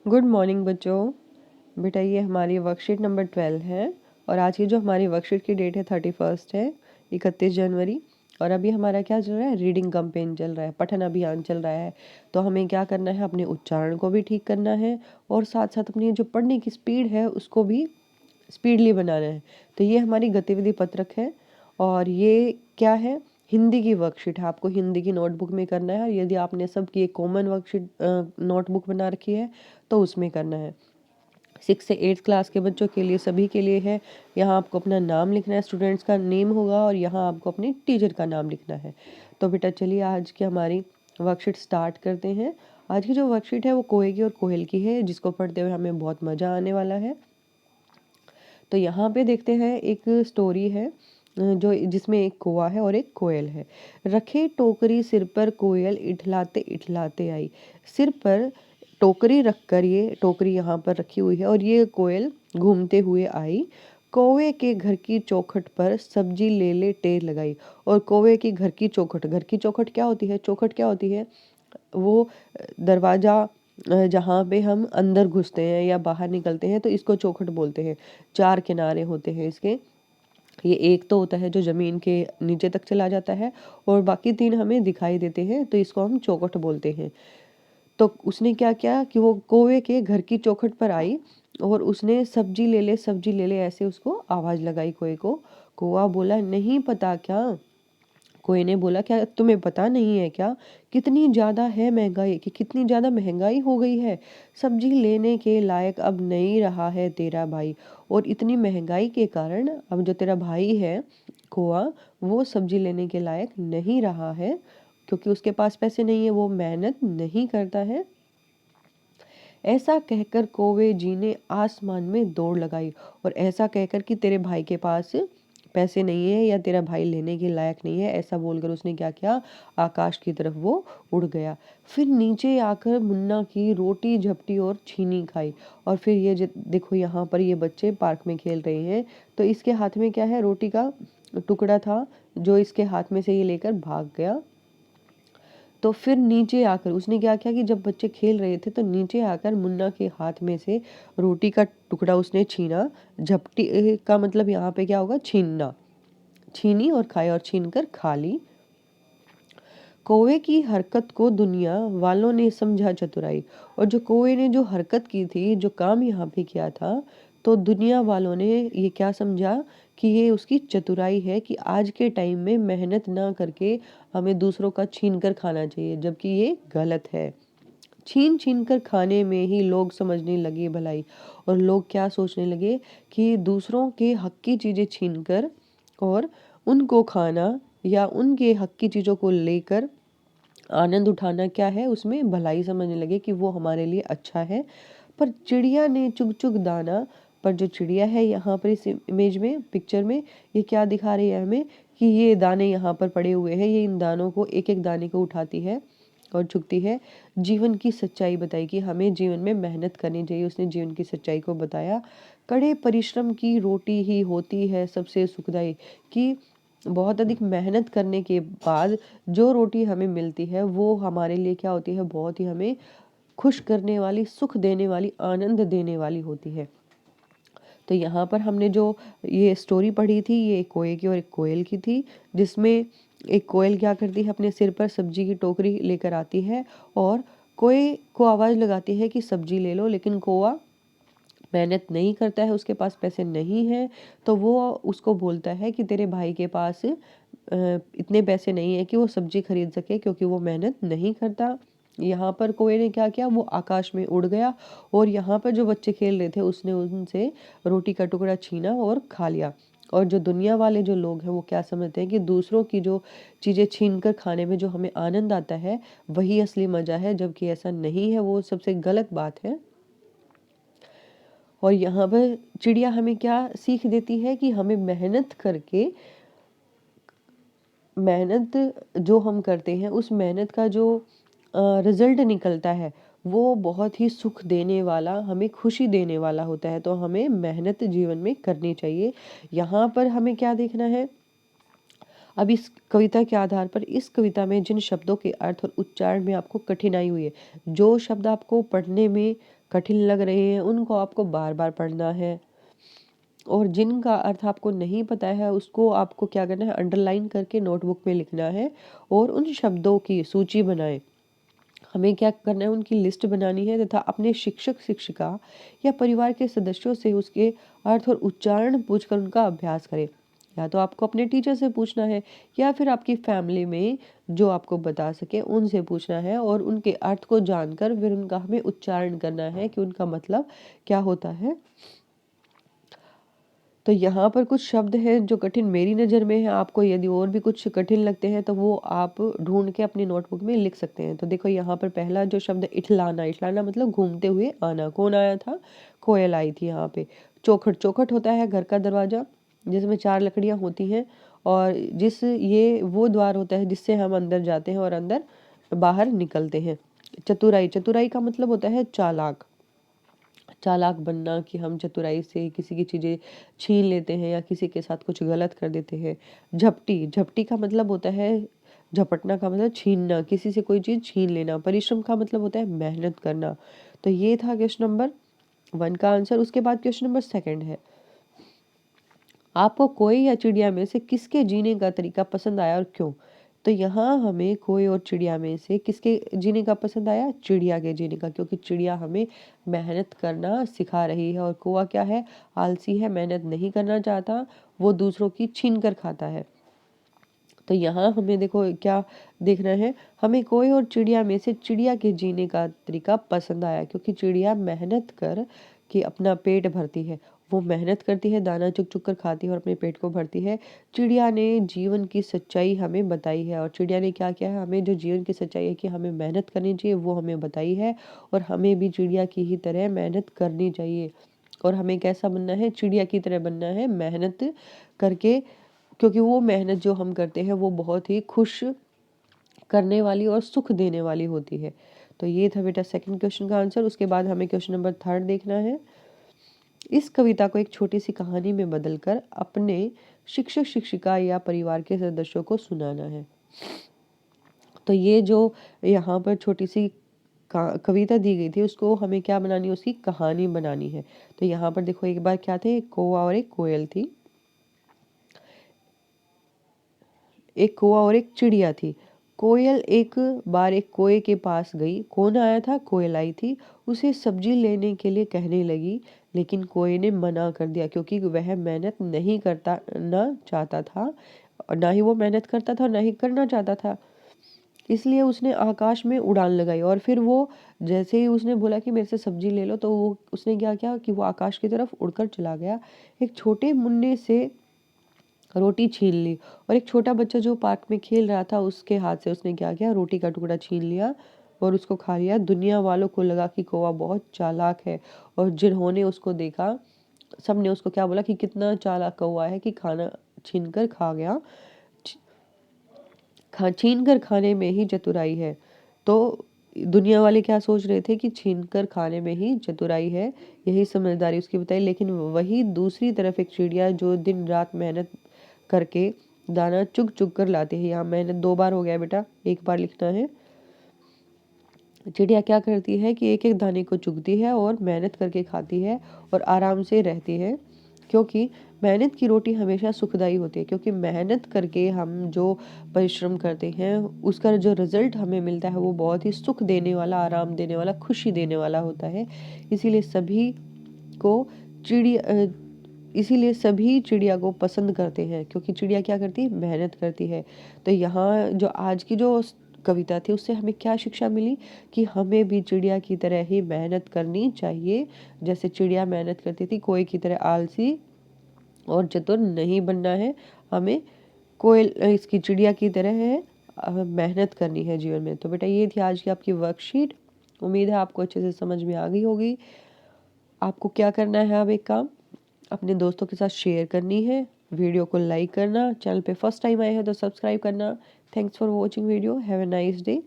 Good morning बच्चों। बेटा ये हमारी वर्कशीट नंबर 12 है और आज की जो हमारी वर्कशीट की डेट है 31 है, 31 जनवरी। और अभी हमारा क्या चल रहा है, रीडिंग कैंपेन चल रहा है, पठन अभियान चल रहा है। तो हमें क्या करना है, अपने उच्चारण को भी ठीक करना है और साथ साथ अपनी जो पढ़ने की स्पीड है उसको भी स्पीडली बनाना है। तो ये हमारी गतिविधि पत्रक है और ये क्या है, हिंदी की वर्कशीट है। आपको हिंदी की नोटबुक में करना है। यदि आपने सबकी एक कॉमन वर्कशीट नोटबुक बना रखी है तो उसमें करना है। 6 से 8 क्लास के बच्चों के लिए, सभी के लिए है। यहाँ आपको अपना नाम लिखना है, स्टूडेंट्स का नेम होगा और यहाँ आपको अपने टीचर का नाम लिखना है। तो बेटा चलिए आज की हमारी वर्कशीट स्टार्ट करते हैं। आज की जो वर्कशीट है वो कोए की और कोयल की है, जिसको पढ़ते हुए हमें बहुत मज़ा आने वाला है। तो यहाँ पे देखते हैं, एक स्टोरी है जो जिसमें एक कौवा है और एक कोयल है। रखे टोकरी सिर पर, कोयल इठलाते इठलाते आई। सिर पर टोकरी रखकर, ये टोकरी यहाँ पर रखी हुई है और ये कोयल घूमते हुए आई। कौवे के घर की चौखट पर सब्जी ले ले टेर लगाई। और कौवे की घर की चौखट, घर की चौखट क्या होती है, चौखट क्या होती है, वो दरवाज़ा जहाँ पे हम अंदर घुसते हैं या बाहर निकलते हैं तो इसको चौखट बोलते हैं। 4 किनारे होते हैं इसके। ये एक तो होता है जो ज़मीन के नीचे तक चला जाता है और बाकी 3 हमें दिखाई देते हैं, तो इसको हम चौखट बोलते हैं। तो उसने क्या किया कि वो कौवे के घर की चौखट पर आई और उसने सब्जी ले ले, सब्जी ले ले, ऐसे उसको आवाज़ लगाई कौवे को। कौवा बोला, नहीं पता क्या। कोई ने बोला, क्या तुम्हें पता नहीं है क्या, कितनी ज़्यादा है महंगाई, कि कितनी ज़्यादा महंगाई हो गई है। सब्जी लेने के लायक अब नहीं रहा है तेरा भाई। और इतनी महंगाई के कारण अब जो तेरा भाई है कौवा, वो सब्जी लेने के लायक नहीं रहा है, क्योंकि उसके पास पैसे नहीं है, वो मेहनत नहीं करता है। ऐसा कहकर कौवे जी ने आसमान में दौड़ लगाई। और ऐसा कहकर कि तेरे भाई के पास पैसे नहीं है या तेरा भाई लेने के लायक नहीं है, ऐसा बोलकर उसने क्या किया, आकाश की तरफ वो उड़ गया। फिर नीचे आकर मुन्ना की रोटी झपटी और छीनी खाई। और फिर ये देखो, यहाँ पर ये बच्चे पार्क में खेल रहे हैं, तो इसके हाथ में क्या है, रोटी का टुकड़ा था जो इसके हाथ में से ये लेकर भाग गया। तो फिर नीचे आकर उसने क्या किया कि जब बच्चे खेल रहे थे तो नीचे आकर मुन्ना के हाथ में से रोटी का टुकड़ा उसने छीना। झपटी का मतलब यहाँ पे क्या होगा, छीनना। छीनी और खाई और छीन कर खा ली। कौवे की हरकत को दुनिया वालों ने समझा चतुराई। और जो कौवे ने जो हरकत की थी, जो काम यहाँ पे किया था, तो दुनिया वालों ने ये क्या समझा कि ये उसकी चतुराई है कि आज के टाइम में मेहनत ना करके हमें दूसरों का छीन कर खाना चाहिए, जबकि ये गलत है। छीन छीन कर खाने में ही लोग समझने लगे भलाई। और लोग क्या सोचने लगे कि दूसरों के हक की चीज़ें छीन कर और उनको खाना या उनके हक की चीज़ों को लेकर आनंद उठाना क्या है, उसमें भलाई समझने लगे कि वो हमारे लिए अच्छा है। पर चिड़िया ने चुग चुग दाना, पर जो चिड़िया है यहाँ पर इस इमेज में, पिक्चर में, ये क्या दिखा रही है हमें कि ये दाने यहाँ पर पड़े हुए हैं, ये इन दानों को, एक एक दाने को उठाती है और चुगती है। जीवन की सच्चाई बताई कि हमें जीवन में मेहनत करनी चाहिए, उसने जीवन की सच्चाई को बताया। कड़े परिश्रम की रोटी ही होती है सबसे सुखदाई, कि बहुत अधिक मेहनत करने के बाद जो रोटी हमें मिलती है वो हमारे लिए क्या होती है, बहुत ही हमें खुश करने वाली, सुख देने वाली, आनंद देने वाली होती है। तो यहाँ पर हमने जो ये स्टोरी पढ़ी थी, ये एक कोए की और एक कोयल की थी, जिसमें एक कोयल क्या करती है, अपने सिर पर सब्जी की टोकरी लेकर आती है और कोए को आवाज़ लगाती है कि सब्जी ले लो, लेकिन कौवा मेहनत नहीं करता है, उसके पास पैसे नहीं हैं। तो वो उसको बोलता है कि तेरे भाई के पास इतने पैसे नहीं है कि वो सब्जी खरीद सके, क्योंकि वो मेहनत नहीं करता। यहाँ पर कोए ने क्या किया, वो आकाश में उड़ गया और यहाँ पर जो बच्चे खेल रहे थे उसने उनसे रोटी का टुकड़ा छीना और खा लिया। और जो दुनिया वाले जो लोग हैं वो क्या समझते हैं कि दूसरों की जो चीज़ें छीन कर खाने में जो हमें आनंद आता है वही असली मज़ा है, जबकि ऐसा नहीं है, वो सबसे गलत बात है। और यहाँ पर चिड़िया हमें क्या सीख देती है कि हमें मेहनत करके, मेहनत जो हम करते हैं उस मेहनत का जो रिजल्ट निकलता है वो बहुत ही सुख देने वाला, हमें खुशी देने वाला होता है। तो हमें मेहनत जीवन में करनी चाहिए। यहाँ पर हमें क्या देखना है, अब इस कविता के आधार पर, इस कविता में जिन शब्दों के अर्थ और उच्चारण में आपको कठिनाई हुई है, जो शब्द आपको पढ़ने में कठिन लग रहे हैं उनको आपको बार बार पढ़ना है, और जिनका अर्थ आपको नहीं पता है उसको आपको क्या करना है, अंडरलाइन करके नोटबुक में लिखना है और उन शब्दों की सूची बनाएं। हमें क्या करना है, उनकी लिस्ट बनानी है तथा अपने शिक्षक शिक्षिका या परिवार के सदस्यों से उसके अर्थ और उच्चारण पूछकर उनका अभ्यास करें। या तो आपको अपने टीचर से पूछना है या फिर आपकी फैमिली में जो आपको बता सके उनसे पूछना है, और उनके अर्थ को जानकर फिर उनका हमें उच्चारण करना है कि उनका मतलब क्या होता है। तो यहाँ पर कुछ शब्द हैं जो कठिन मेरी नज़र में है, आपको यदि और भी कुछ कठिन लगते हैं तो वो आप ढूंढ के अपनी नोटबुक में लिख सकते हैं। तो देखो यहाँ पर पहला जो शब्द है, इठलाना। इठलाना मतलब घूमते हुए आना। कौन आया था? कोयल आई थी यहाँ पे। चौखट। चौखट होता है घर का दरवाजा जिसमें 4 लकड़ियाँ होती हैं, और ये वो द्वार होता है जिससे हम अंदर जाते हैं और अंदर बाहर निकलते हैं। चतुराई। चतुराई का मतलब होता है चालाक। चालाक बनना, कि हम चतुराई से किसी की चीज़ें छीन लेते हैं या किसी के साथ कुछ गलत कर देते हैं। झपटी। झपटी का मतलब होता है, झपटना का मतलब छीनना, किसी से कोई चीज़ छीन लेना। परिश्रम का मतलब होता है मेहनत करना। तो ये था क्वेश्चन नंबर 1 का आंसर। उसके बाद क्वेश्चन नंबर 2 है, आपको कोई या चिड़िया में से किसके जीने का तरीका पसंद आया और क्यों? तो यहाँ हमें कोई और चिड़िया में से किसके जीने का पसंद आया? चिड़िया के जीने का, क्योंकि चिड़िया हमें मेहनत करना सिखा रही है और कौवा क्या है? आलसी है, मेहनत नहीं करना चाहता, वो दूसरों की छीन कर खाता है। तो यहाँ हमें देखो क्या देखना है, हमें कोई और चिड़िया में से चिड़िया के जीने का तरीका पसंद आया, क्योंकि चिड़िया मेहनत कर के अपना पेट भरती है। वो मेहनत करती है, दाना चुग चुग कर खाती है और अपने पेट को भरती है। चिड़िया ने जीवन की सच्चाई हमें बताई है, और चिड़िया ने क्या किया है, हमें जो जीवन की सच्चाई है कि हमें मेहनत करनी चाहिए वो हमें बताई है, और हमें भी चिड़िया की ही तरह मेहनत करनी चाहिए। और हमें कैसा बनना है? चिड़िया की तरह बनना है, मेहनत करके, क्योंकि वो मेहनत जो हम करते हैं वो बहुत ही खुश करने वाली और सुख देने वाली होती है। तो ये था बेटा सेकंड क्वेश्चन का आंसर। उसके बाद हमें क्वेश्चन नंबर 3 देखना है। इस कविता को एक छोटी सी कहानी में बदलकर अपने शिक्षक शिक्षिका या परिवार के सदस्यों को सुनाना है। तो ये जो यहाँ पर छोटी सी कविता दी गई थी उसको हमें क्या बनानी है? उसकी कहानी बनानी है। तो यहाँ पर देखो, एक बार क्या थे, एक कौवा और एक कोयल थी। एक कौवा और एक चिड़िया थी। कोयल एक बार एक कोए के पास गई। कौन आया था? कोयल आई थी। उसे सब्जी लेने के लिए कहने लगी, लेकिन कोए ने मना कर दिया, क्योंकि वह मेहनत नहीं करता ना चाहता था, और ना ही वो मेहनत करता था, ना ही करना चाहता था। इसलिए उसने आकाश में उड़ान लगाई, और फिर वो जैसे ही उसने बोला कि मेरे से सब्जी ले लो, तो वो उसने क्या किया कि वो आकाश की तरफ उड़कर चला गया। एक छोटे मुन्ने से रोटी छीन ली, और एक छोटा बच्चा जो पार्क में खेल रहा था उसके हाथ से उसने क्या किया? रोटी का टुकड़ा छीन लिया और उसको खा लिया। दुनिया वालों को लगा कि कौवा बहुत चालाक है, और जिन्होंने उसको देखा सब ने उसको क्या बोला कि कितना चालाक कौवा है कि खाना छीन कर खा गया। छीन कर खाने में ही चतुराई है। तो दुनिया वाले क्या सोच रहे थे कि छीन कर खाने में ही चतुराई है, यही समझदारी उसकी बताई। लेकिन वही दूसरी तरफ एक चिड़िया जो दिन रात मेहनत करके दाना चुग चुग कर लाते हैं। यहाँ मेहनत 2 बार हो गया बेटा, 1 बार लिखना है। चिड़िया क्या करती है कि एक एक दाने को चुगती है और मेहनत करके खाती है और आराम से रहती है, क्योंकि मेहनत की रोटी हमेशा सुखदाई होती है। क्योंकि मेहनत करके हम जो परिश्रम करते हैं उसका जो रिजल्ट हमें मिलता है वो बहुत ही सुख देने वाला, आराम देने वाला, खुशी देने वाला होता है। इसीलिए सभी को चिड़िया इसीलिए सभी चिड़िया को पसंद करते हैं, क्योंकि चिड़िया क्या करती है? मेहनत करती है। तो यहाँ जो आज की जो कविता थी उससे हमें क्या शिक्षा मिली कि हमें भी चिड़िया की तरह ही मेहनत करनी चाहिए। जैसे चिड़िया मेहनत करती थी, कोई की तरह आलसी और चतुर नहीं बनना है। हमें कोयल इसकी चिड़िया की तरह है मेहनत करनी है जीवन में। तो बेटा ये थी आज की आपकी वर्कशीट। उम्मीद है आपको अच्छे से समझ में आ गई होगी। आपको क्या करना है? अब एक काम अपने दोस्तों के साथ शेयर करनी है, वीडियो को लाइक करना, चैनल पे फर्स्ट टाइम आए हैं तो सब्सक्राइब करना। Thanks for watching video. Have a nice day.